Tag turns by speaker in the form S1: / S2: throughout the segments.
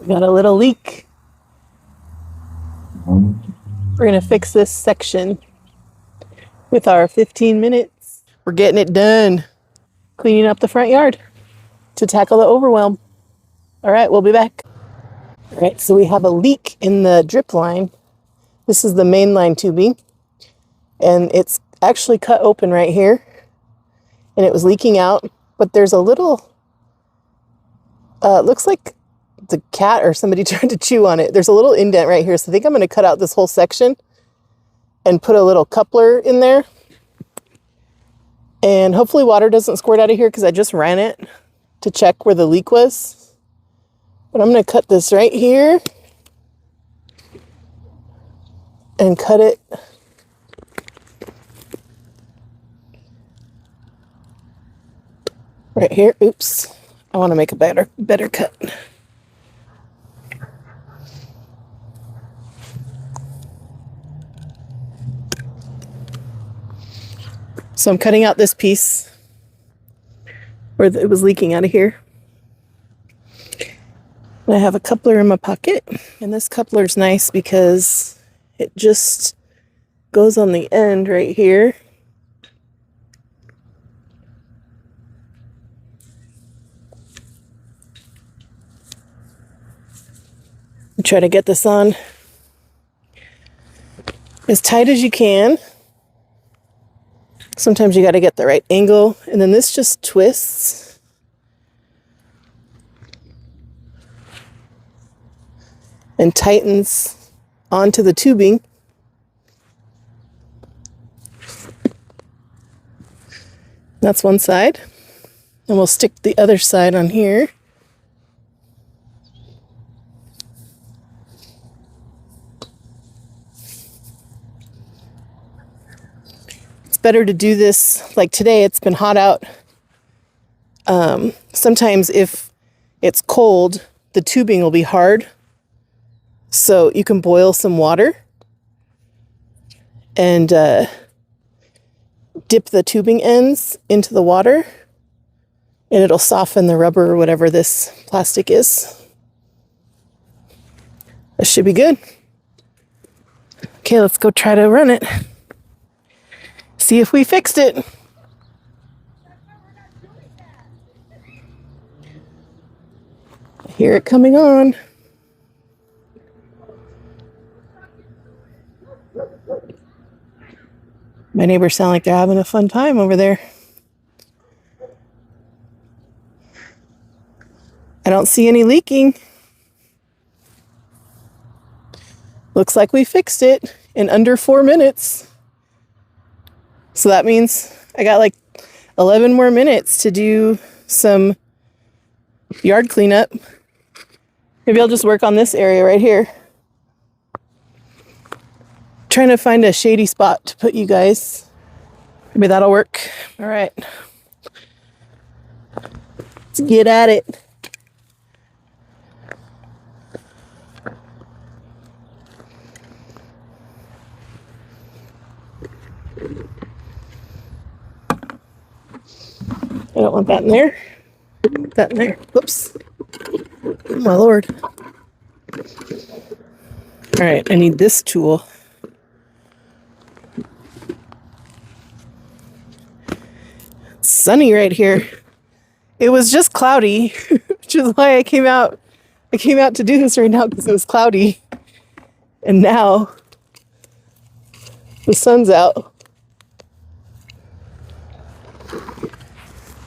S1: We got a little leak. We're gonna fix this section with our 15 minutes. We're getting it done. Cleaning up the front yard to tackle the overwhelm. All right, we'll be back. All right, so we have a leak in the drip line. This is the main line tubing, and it's actually cut open right here, and it was leaking out, but there's a little, looks like the cat or somebody tried to chew on it. There's a little indent right here, so I think I'm going to cut out this whole section and put a little coupler in there. And hopefully water doesn't squirt out of here because I just ran it to check where the leak was. But I'm going to cut this right here and cut it right here. Oops. I want to make a better cut. So I'm cutting out this piece where it was leaking out of here. And I have a coupler in my pocket, and this coupler is nice because it just goes on the end right here. Try to get this on as tight as you can. Sometimes you got to get the right angle, and then this just twists. And tightens onto the tubing. That's one side. And we'll stick the other side on here. Better to do this like today. It's been hot out. Sometimes if it's cold, the tubing will be hard, so you can boil some water and dip the tubing ends into the water, and it'll soften the rubber or whatever this plastic is. That should be good. Okay, let's go try to run it. See if we fixed it. I hear it coming on. My neighbors sound like they're having a fun time over there. I don't see any leaking. Looks like we fixed it in under 4 minutes. So that means I got like 11 more minutes to do some yard cleanup. Maybe I'll just work on this area right here. Trying to find a shady spot to put you guys. Maybe that'll work. All right. Let's get at it. I don't want that in there. That in there. Whoops. Oh, my Lord. All right, I need this tool. It's sunny right here. It was just cloudy, which is why I came out to do this right now, because it was cloudy. And now the sun's out.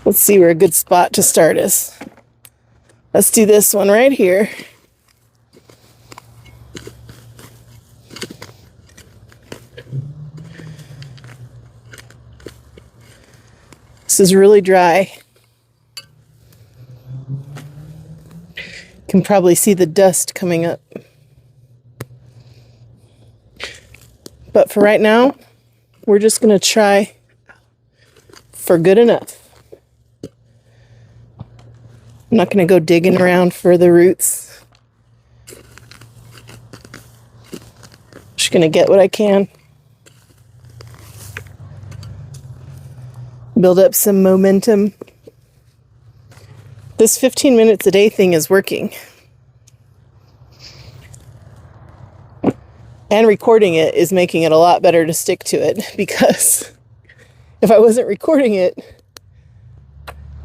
S1: Let's see where a good spot to start is. Let's do this one right here. This is really dry. You can probably see the dust coming up. But for right now, we're just going to try for good enough. I'm not going to go digging around for the roots. Just going to get what I can. Build up some momentum. This 15 minutes a day thing is working. And recording it is making it a lot better to stick to it, because if I wasn't recording it,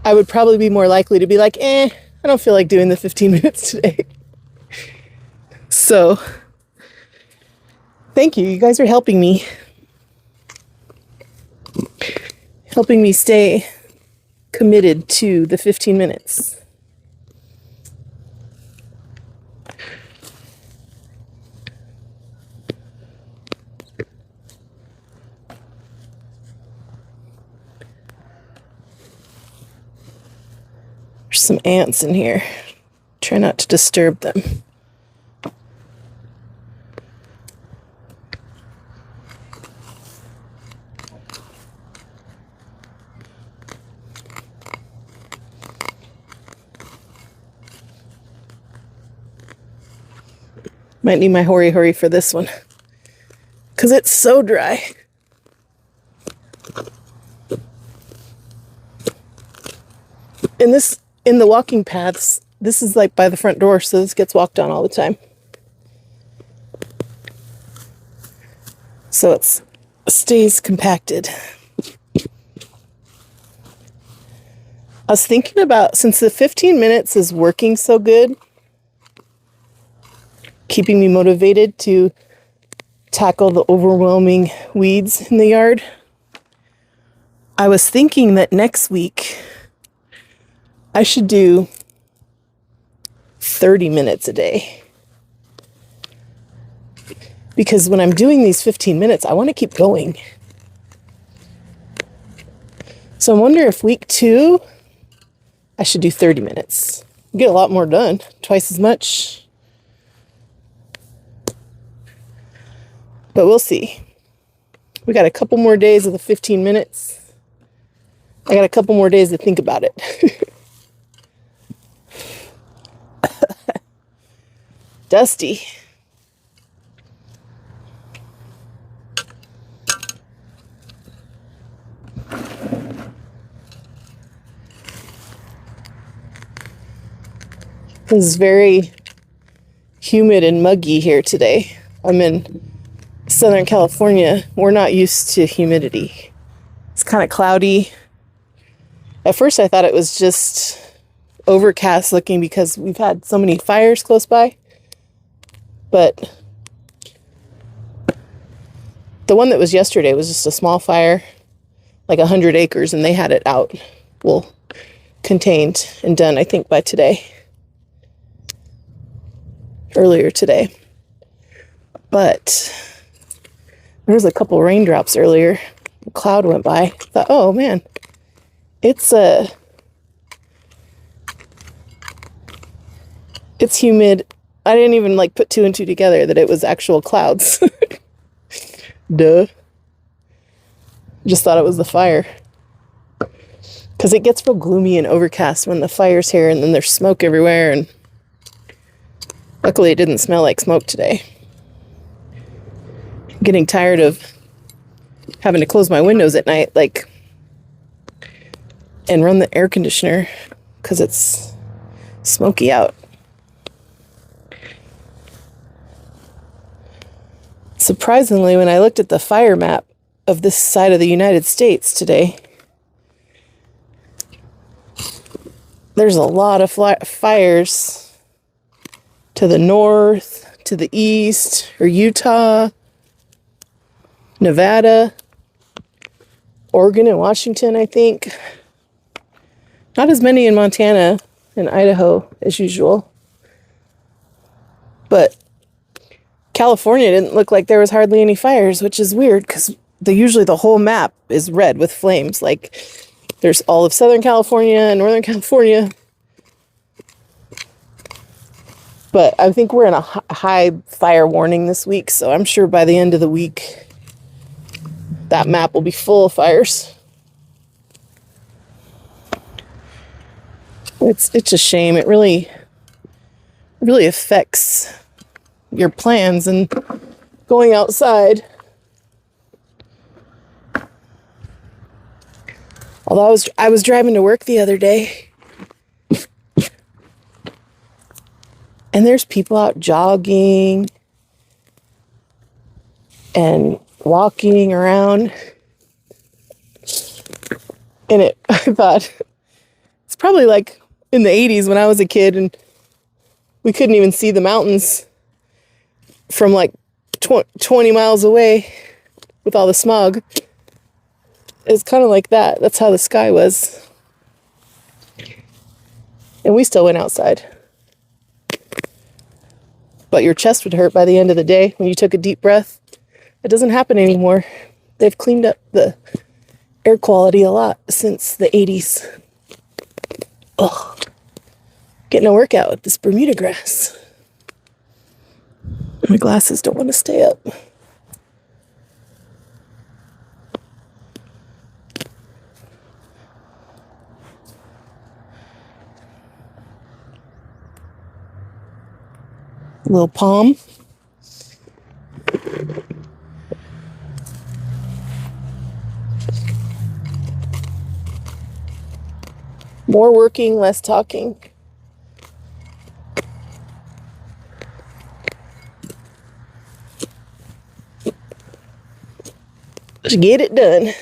S1: I would probably be more likely to be like, I don't feel like doing the 15 minutes today. So, thank you. You guys are helping me. Helping me stay committed to the 15 minutes. There's some ants in here. Try not to disturb them. Might need my hurry for this one, because it's so dry. In the walking paths, this is like by the front door, so this gets walked on all the time. So it stays compacted. I was thinking about, since the 15 minutes is working so good, keeping me motivated to tackle the overwhelming weeds in the yard, I was thinking that next week I should do 30 minutes a day. Because when I'm doing these 15 minutes, I want to keep going. So I wonder if week 2, I should do 30 minutes. Get a lot more done, twice as much. But we'll see. We got a couple more days of the 15 minutes. I got a couple more days to think about it. Dusty. It was very humid and muggy here today. I'm in Southern California. We're not used to humidity. It's kind of cloudy. At first I thought it was just overcast looking because we've had so many fires close by. But the one that was yesterday was just a small fire, like 100 acres, and they had it out, well, contained and done, I think, by today. Earlier today. But there was a couple raindrops earlier. A cloud went by. I thought, oh man, it's humid. I didn't even put 2 and 2 together that it was actual clouds. Duh. Just thought it was the fire. Because it gets real gloomy and overcast when the fire's here, and then there's smoke everywhere, and luckily it didn't smell like smoke today. I'm getting tired of having to close my windows at night, and run the air conditioner because it's smoky out. Surprisingly, when I looked at the fire map of this side of the United States today, there's a lot of fires to the north, to the east, or Utah, Nevada, Oregon, and Washington, I think. Not as many in Montana and Idaho as usual. But California didn't look like there was hardly any fires, which is weird because usually the whole map is red with flames. There's all of Southern California and Northern California. But I think we're in a high fire warning this week, so I'm sure by the end of the week that map will be full of fires. It's a shame. It really affects your plans and going outside. Although I was driving to work the other day, and there's people out jogging and walking around. And I thought, it's probably like in the 80s when I was a kid and we couldn't even see the mountains from like 20 miles away with all the smog. It's kind of like that. That's how the sky was. And we still went outside. But your chest would hurt by the end of the day when you took a deep breath. It doesn't happen anymore. They've cleaned up the air quality a lot since the 80s. Oh, getting a workout with this Bermuda grass. My glasses don't want to stay up. Little palm. More working, less talking. Let's get it done.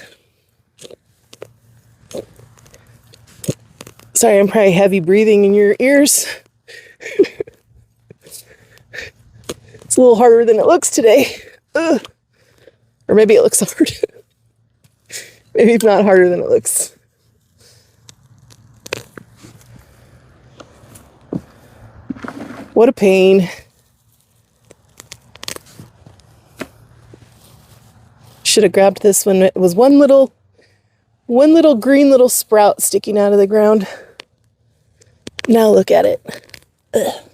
S1: Sorry, I'm probably heavy breathing in your ears. It's a little harder than it looks today. Ugh. Or maybe it looks hard. Maybe it's not harder than it looks. What a pain. Should have grabbed this one. It was one little green little sprout sticking out of the ground. Now look at it. Ugh.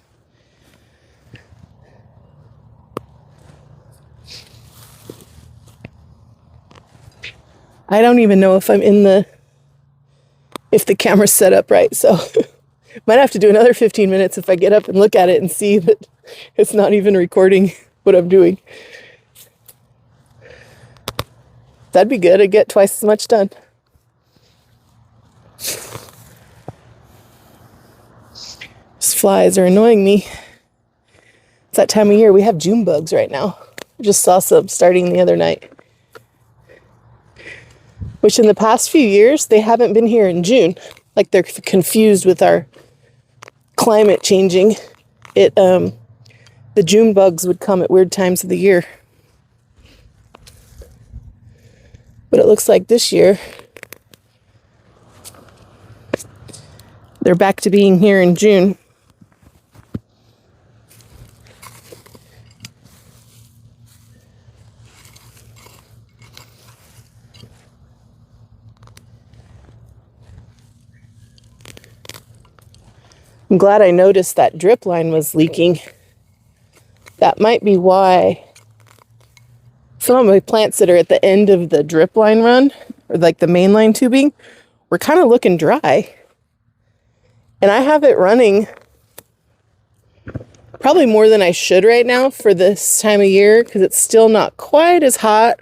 S1: I don't even know if if the camera's set up right, so might have to do another 15 minutes if I get up and look at it and see that it's not even recording what I'm doing. That'd be good. I'd get twice as much done. These flies are annoying me. It's that time of year. We have June bugs right now. I just saw some starting the other night. Which in the past few years, they haven't been here in June. Like they're confused with our climate changing. The June bugs would come at weird times of the year. But it looks like this year, they're back to being here in June. I'm glad I noticed that drip line was leaking. That might be why some of my plants that are at the end of the drip line run, or like the main line tubing, were kind of looking dry. And I have it running probably more than I should right now for this time of year because it's still not quite as hot.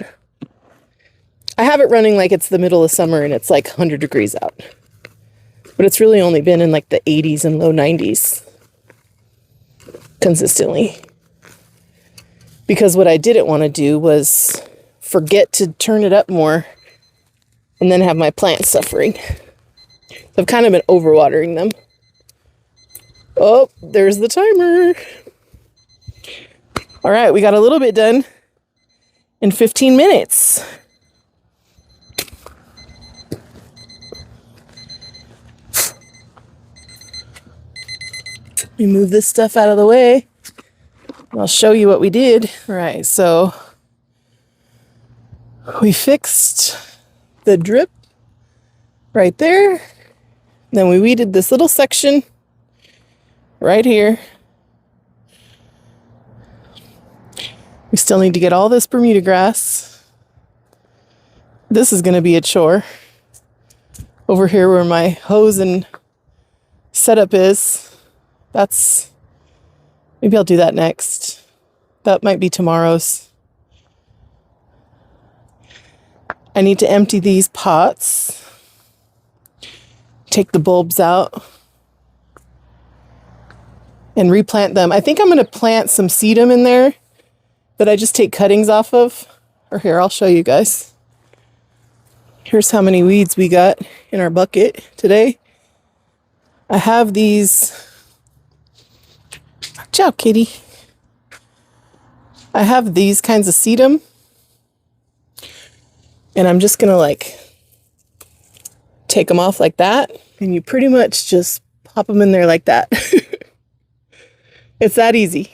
S1: I have it running like it's the middle of summer and it's like 100 degrees out. But it's really only been in like the 80s and low 90s consistently. Because what I didn't want to do was forget to turn it up more and then have my plants suffering. So I've kind of been overwatering them. Oh, there's the timer. All right, we got a little bit done in 15 minutes. Let me move this stuff out of the way. I'll show you what we did. All right, so we fixed the drip right there. Then we weeded this little section right here. We still need to get all this Bermuda grass. This is going to be a chore. Over here where my hose and setup is. Maybe I'll do that next. That might be tomorrow's. I need to empty these pots. Take the bulbs out. And replant them. I think I'm going to plant some sedum in there that I just take cuttings off of. Or here, I'll show you guys. Here's how many weeds we got in our bucket today. I have these. Watch out, kitty. I have these kinds of sedum. And I'm just gonna like take them off like that. And you pretty much just pop them in there like that. It's that easy.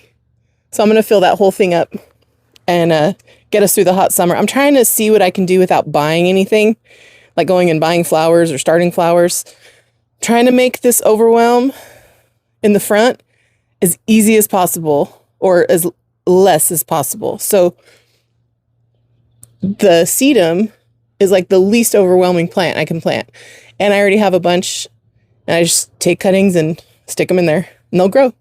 S1: So I'm gonna fill that whole thing up and get us through the hot summer. I'm trying to see what I can do without buying anything, like going and buying flowers or starting flowers. Trying to make this overwhelm in the front as easy as possible or as less as possible. So the sedum is like the least overwhelming plant I can plant. And I already have a bunch, and I just take cuttings and stick them in there and they'll grow.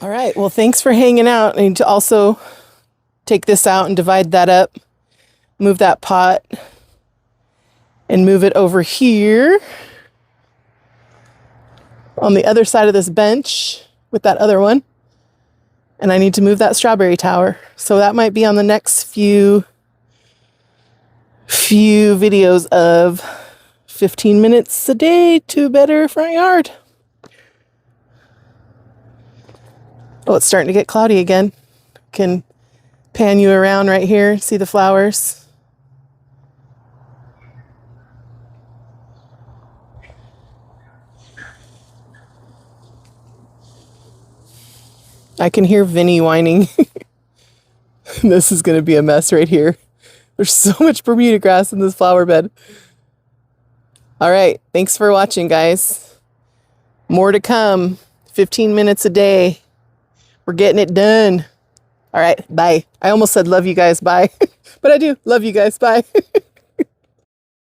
S1: All right. Well, thanks for hanging out. I need to also take this out and divide that up, move that pot and move it over here on the other side of this bench with that other one. And I need to move that strawberry tower. So that might be on the next few videos of 15 minutes a day to a better front yard. Oh, it's starting to get cloudy again. Can pan you around right here. See the flowers? I can hear Vinny whining. This is going to be a mess right here. There's so much Bermuda grass in this flower bed. All right. Thanks for watching, guys. More to come. 15 minutes a day. We're getting it done. All right. Bye. I almost said love you guys. Bye. But I do love you guys. Bye.